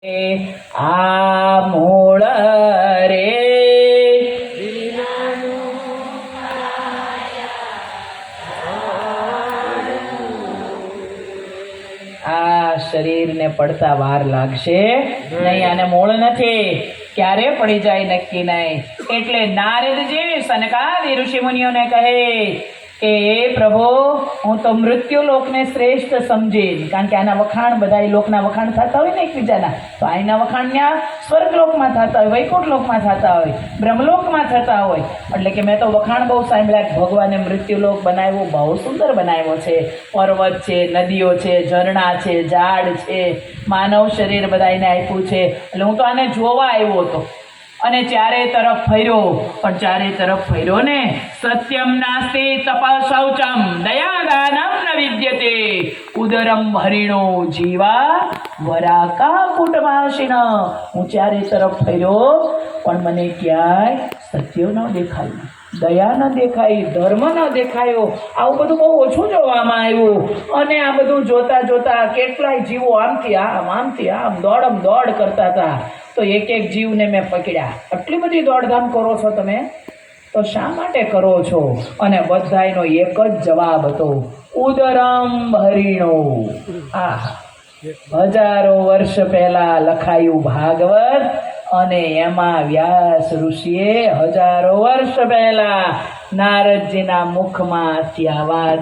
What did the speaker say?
આ મૂળ રે આ શરીરને પડતા વાર લાગશે નહીં, આને મૂળ નથી, ક્યારે પડી જાય નક્કી નહીં. એટલે નારદજી સનકાદિ ઋષિ મુનિઓને કહે કે એ પ્રભુ, હું તો મૃત્યુ લોકને શ્રેષ્ઠ સમજીને, કારણ કે આના વખાણ બધા લોકના વખાણ થતા હોય ને એકબીજાના, તો આના વખાણ ત્યાં સ્વર્ગલોકમાં થતા હોય, વૈકુંઠ લોકમાં થતા હોય, બ્રહ્મલોકમાં થતા હોય. એટલે કે મેં તો વખાણ બહુ સાંભળ્યા, ભગવાને મૃત્યુલોક બનાવ્યો, બહુ સુંદર બનાવ્યો છે. પર્વત છે, નદીઓ છે, ઝરણા છે, ઝાડ છે, માનવ શરીર બધાને આપ્યું છે. એટલે હું તો આને જોવા આવ્યો હતો અને ચારે તરફ ફર્યો, પણ ચારે તરફ ફર્યો ને સત્યમ નાસ્તિ તપસૌચમ દયાદાનમ ન વિદ્યતે ઉદરમ હરિણો જીવા વરાકા કુટમાશિન. હું ચારે તરફ ફર્યો પણ મને ક્યાંય સત્ય ન દેખાયું, દયા ન દેખાઈ, ધર્મ ન દેખાયો. આવું બધું બહુ ઓછું જોવામાં આવ્યું. અને આ બધું જોતા જોતા કેટલાય જીવો આમથી આમ દોડમ દોડ કરતા હતા. તો એક એક જીવને મેં પકડ્યા. આટલી બધી દોડધામ કરો છો તમે, તો શા માટે કરો છો? અને બધાયનો એક જ જવાબ હતો, ઉદરમ હરિણો. હજારો વર્ષ પહેલા લખાયું ભાગવત, અને એમાં વ્યાસ ઋષિએ હજારો વર્ષ પહેલા નારદજીના મુખમાંથી આ વાત